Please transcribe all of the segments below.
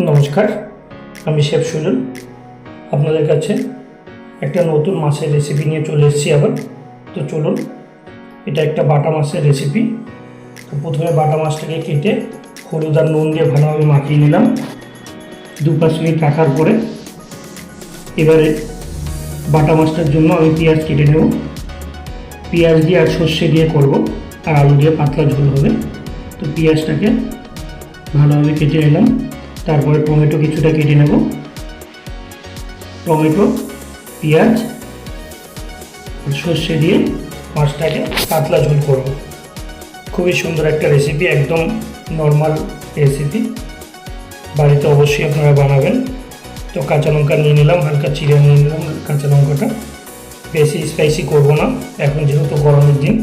নমস্কার, আমি শেফ সুজন। আপনাদের কাছে একটা নতুন মাছের রেসিপি নিয়ে চলে এসেছি আবার। তো চলুন, এটা একটা বাটা মাছের রেসিপি। তো প্রথমে বাটা মাছটাকে কেটে হলুদ আর নুন দিয়ে ভালোভাবে মাখিয়ে নিলাম। 2-5 মিনিট রাখার পরে এবারে বাটা মাছটার জন্য আমি পেঁয়াজ কেটে নেব। পেঁয়াজ দিয়ে আর সর্ষে দিয়ে করব, আর আলু দিয়ে পাতলা ঝোল হবে। তো পেঁয়াজটাকে ভালোভাবে কেটে নিলাম। তারপরে টমেটো কিছুটা কেটে নেব। টমেটো, পেঁয়াজ আর সর্ষে দিয়ে মাছটাকে পাতলা ঝোল করব। খুবই সুন্দর একটা রেসিপি, একদম নর্মাল রেসিপি, বাড়িতে অবশ্যই আপনারা বানাবেন। তো কাঁচা লঙ্কা নিয়ে নিলাম, হালকা চিড়ে নিয়ে নিলাম কাঁচা লঙ্কাটা। বেশি স্পাইসি করব না এখন, যেহেতু গরমের দিন।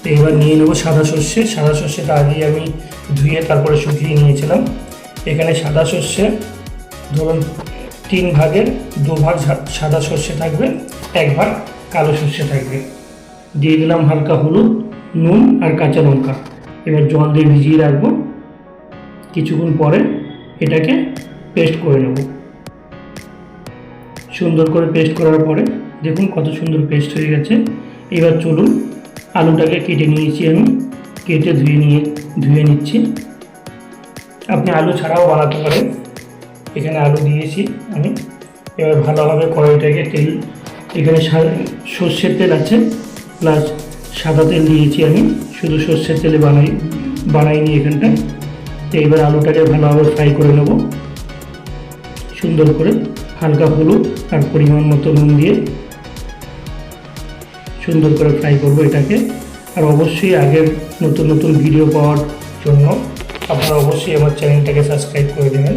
তো এবার নিয়ে নেব সাদা সর্ষে। সাদা সর্ষেটা আগেই আমি ধুয়ে তারপরে শুকিয়ে নিয়েছিলাম। এখানে সাদা সর্ষে ধরুন 3 ভাগের 2 ভাগ সাদা সর্ষে থাকবে, 1 ভাগ কালো সর্ষে থাকবে। দিয়ে দিলাম হালকা হলুদ, নুন আর কাঁচা লঙ্কা। এবার জল দিয়ে ভিজিয়ে রাখবো। কিছুক্ষণ পরে এটাকে পেস্ট করে নেব। সুন্দর করে পেস্ট করার পরে দেখুন কত সুন্দর পেস্ট হয়ে গেছে। এবার চলুন, আলুটাকে কেটে নিয়েছি আমি, কেটে ধুয়ে নিচ্ছি। আপনি আলু ছাড়াও বানাতে পারেন। এখানে আলু দিয়েছি আমি। এবার ভালোভাবে কড়াইটাকে এখানে সর্ষের তেল আছে, প্লাস সাদা তেল দিয়েছি আমি। শুধু সর্ষের তেলে বানাইনি এখানটায়। তো এবার আলুটাকে ভালোভাবে ফ্রাই করে নেব সুন্দর করে। হালকা হলুদ আর পরিমাণ মতো নুন দিয়ে সুন্দর করে ফ্রাই করব এটাকে। আর অবশ্যই আগের নতুন নতুন ভিডিও পাওয়ার জন্য আপনারা অবশ্যই আমার চ্যানেলটাকে সাবস্ক্রাইব করে দেবেন।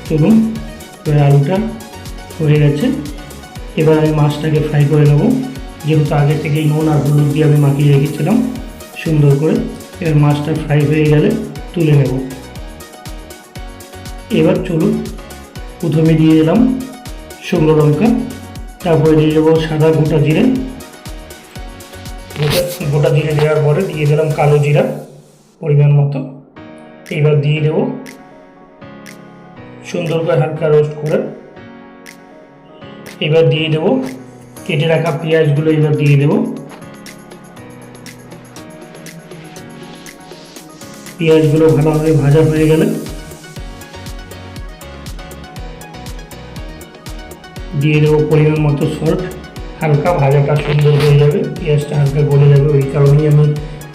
চলুন, এবার আলুটা হয়ে গেছে। এবার আমি মাছটাকে ফ্রাই করে নেব, যেহেতু আগে থেকেই নুন আর হলুদ দিয়ে আমি মাখিয়ে রেখেছিলাম সুন্দর করে। এবার মাছটা ফ্রাই হয়ে গেলে তুলে নেব। এবার চলুন, প্রথমে দিয়ে দিলাম শুকনো লঙ্কা, তারপরে দিয়ে দেবো সাদা গোটা জিরে। গোটা জিরে দেওয়ার পরে দিয়ে দিলাম কালো জিরা পরিমাণ মতো। এবার দিয়ে দেবো সুন্দর করে হালকা রোস্ট করে। এবার দিয়ে দেবো কেটে রাখা পেঁয়াজগুলো। এবার দিয়ে দেবো পেঁয়াজগুলো ভালোভাবে ভাজা হয়ে গেলে দিয়ে দেবো পরিমাণ মতো সল্ট। হালকা ভাজাটা সুন্দর হয়ে যাবে, পেঁয়াজটা হালকা গলে যাবে, ওই কারণেই আমি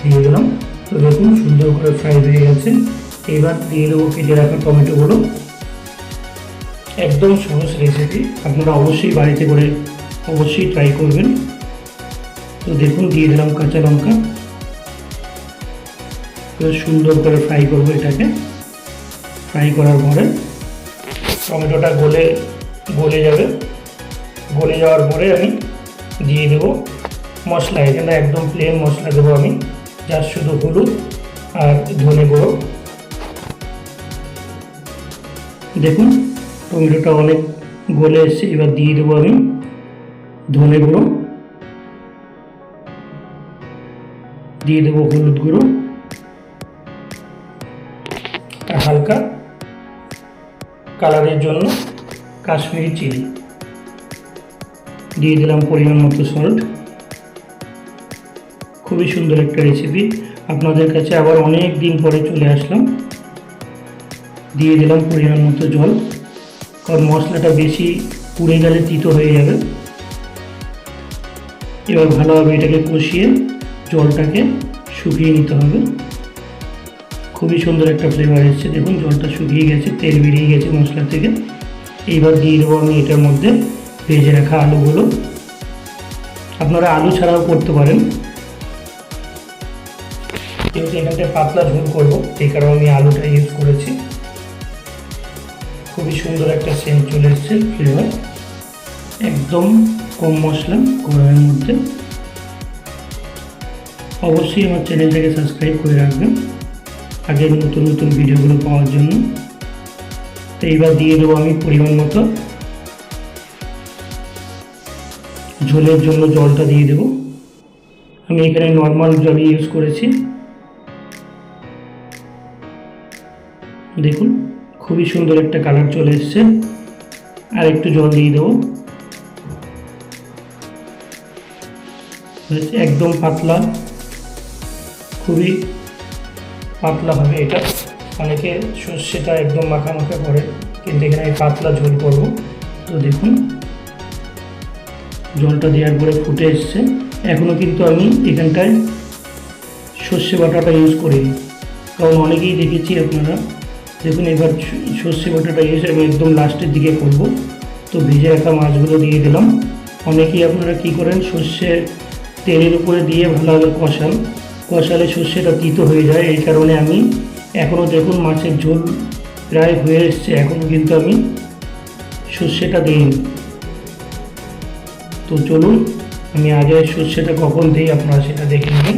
দিয়ে দিলাম। তো দেখুন সুন্দর করে ফ্রাই হয়ে গেছে। এবার দিয়ে দেবো কেটে রাখা টমেটোগুলো। একদম সহজ রেসিপি, আপনারা অবশ্যই বাড়িতে করে অবশ্যই ট্রাই করবেন। তো দেখুন দিয়ে দিলাম কাঁচা লঙ্কা। সুন্দর করে ফ্রাই করবো এটাকে। ফ্রাই করার পরে টমেটোটা গলে যাবে। গলে যাওয়ার পরে আমি দিয়ে দেবো মশলা। এখানে একদম প্লেন মশলা দেবো আমি, যার শুধু হলুদ আর ধনে গুঁড়ো। দেখুন টমেটোটা অনেক গলে এসছে। এবার দিয়ে দেবো আমি ধনে গুঁড়ো, দিয়ে দেবো হলুদ গুঁড়ো আর হালকা কালারের জন্য কাশ্মীরি চিলি। দিয়ে দিলাম পরিমাণ মতো সল্ট। খুবই সুন্দর একটা রেসিপি, আপনাদের কাছে আবার অনেক দিন পরে চলে আসলাম। দিয়ে দিলাম পরিমাণ মতো জল, কারণ মশলাটা বেশি পুড়ে গেলে তিতো হয়ে যাবে। এবার ভালোভাবে এটাকে কষিয়ে জলটাকে শুকিয়ে নিতে হবে। খুবই সুন্দর একটা ফ্লেভার এসছে। দেখুন জলটা শুকিয়ে গেছে, তেল বেরিয়ে গেছে মশলা থেকে। এইবার দিয়ে দেবো আমি এটার মধ্যে ভেজে রাখা আলুগুলো। আপনারা আলু ছাড়াও করতে পারেন, যেহেতু এখানটায় পাতলা ঝোল করবো এই কারণে আমি আলুটা ইউজ করেছি। খুবই সুন্দর একটা সেন্ট চলে এসছে, ফ্লেভার একদম কম মশলা কড়াইয়ের মধ্যে। অবশ্যই আমার চ্যানেলটাকে সাবস্ক্রাইব করে রাখবেন আগের নতুন নতুন ভিডিওগুলো পাওয়ার জন্য। তো এইবার দিয়ে দেবো আমি পরিমাণ মতো ঝোলের জন্য জলটা দিয়ে দেবো। আমি এখানে নর্মাল জল ইউজ করেছি। দেখুন খুবই সুন্দর একটা কালার চলে এসছে। আর একটু জল দিয়ে দেবো। একদম পাতলা, খুবই পাতলা হবে এটা। অনেকে সর্ষেটা একদম মাখা মাখা করে, কিন্তু এখানে আমি পাতলা ঝোল করব। তো দেখুন জলটা দেওয়ার পরে ফুটে এসছে। এখনও কিন্তু আমি এখানটায় সর্ষে বাটাটা ইউজ করিনি, কারণ অনেকেই দেখেছি আপনারা। দেখুন এবার সর্ষে বাটাটা ইউজ আমি একদম লাস্টের দিকে করব। তো ভেজে রাখা মাছগুলো দিয়ে দিলাম। অনেকেই আপনারা কী করেন, সর্ষে তেলের উপরে দিয়ে ভালোভাবে কষালে সর্ষেটা তিতো হয়ে যায়। এই কারণে আমি এখনও দেখুন মাছের ঝোল প্রায় হয়ে এসছে, এখনও কিন্তু আমি সর্ষেটা দিইনি। তো চলুন আমি আগে সর্ষেটা কখন দিই আপনারা সেটা দেখে নেবেন।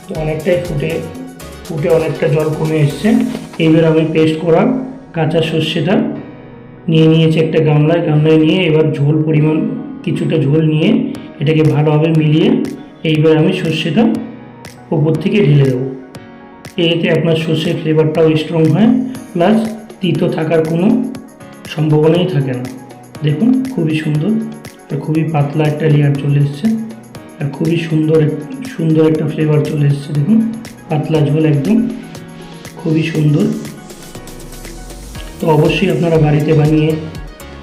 তো অনেকটাই ফুটে অনেকটা জল কমে এসছে। এইবার আমি পেস্ট করা কাঁচা সর্ষেটা নিয়েছি একটা গামলায় নিয়ে এবার ঝোল পরিমাণ কিছুটা ঝোল নিয়ে এটাকে ভালোভাবে মিলিয়ে এইবার আমি সর্ষেটা উপর থেকে ঢেলে দেবো। এতে আপনার সর্ষের ফ্লেভারটাও স্ট্রং হয়, প্লাস তিতো থাকার কোনো সম্ভাবনাই থাকে না। দেখুন খুবই সুন্দর আর খুবই পাতলা একটা লেয়ার চলে এসছে, আর খুবই সুন্দর একটা ফ্লেভার চলে এসছে। দেখুন পাতলা ঝোল একদম খুবই সুন্দর। তো অবশ্যই আপনারা বাড়িতে বানিয়ে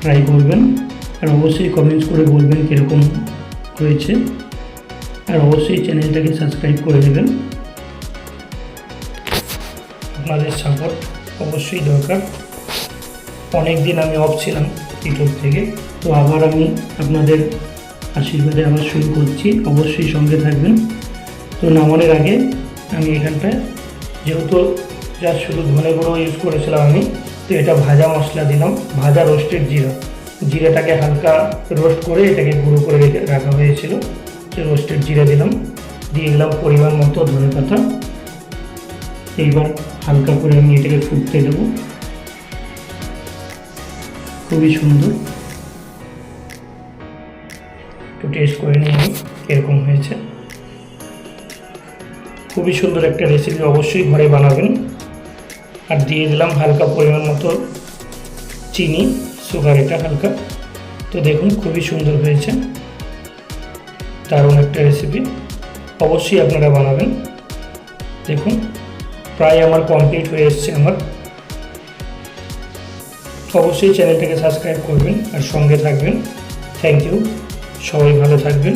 ট্রাই করবেন, আর অবশ্যই কমেন্টস করে বলবেন কীরকম হয়েছে, আর অবশ্যই চ্যানেলটাকে সাবস্ক্রাইব করে দেবেন। আপনাদের সাপোর্ট অবশ্যই দরকার। অনেক দিন আমি অফ ছিলাম ইউটিউব থেকে, তো আবার আমি আপনাদের আশীর্বাদে আবার শুরু করছি। অবশ্যই সঙ্গে থাকবেন। তো নামানোর আগে আমি এখানটায় যেহেতু শুধু ধনে গুঁড়ো ইউজ করেছিলাম আমি, তো এটা ভাজা মশলা দিলাম, ভাজা রোস্টেড জিরাটাকে হালকা রোস্ট করে এটাকে গুঁড়ো করে রাখা হয়েছিল। সে রোস্টেড জিরা দিলাম, দিয়ে দিলাম পরিমাণ মতো ধনেপাতা। এইবার হালকা করে আমি এটাকে ফুটতে দেবো। খুবই সুন্দর, একটু টেস্ট করে নিই আমি কীরকম হয়েছে। খুবই সুন্দর একটা রেসিপি, অবশ্যই ঘরে বানাবেন। আর দিয়ে দিলাম হালকা পরিমাণ মতো চিনি, সুগার এটা হালকা। তো দেখুন খুবই সুন্দর হয়েছে, দারুণ একটা রেসিপি, অবশ্যই আপনারা বানাবেন। দেখুন প্রায় আমার কমপ্লিট হয়ে এসছে আমার। অবশ্যই চ্যানেলটাকে সাবস্ক্রাইব করবেন আর সঙ্গে থাকবেন। থ্যাংক ইউ, সবাই ভালো থাকবেন।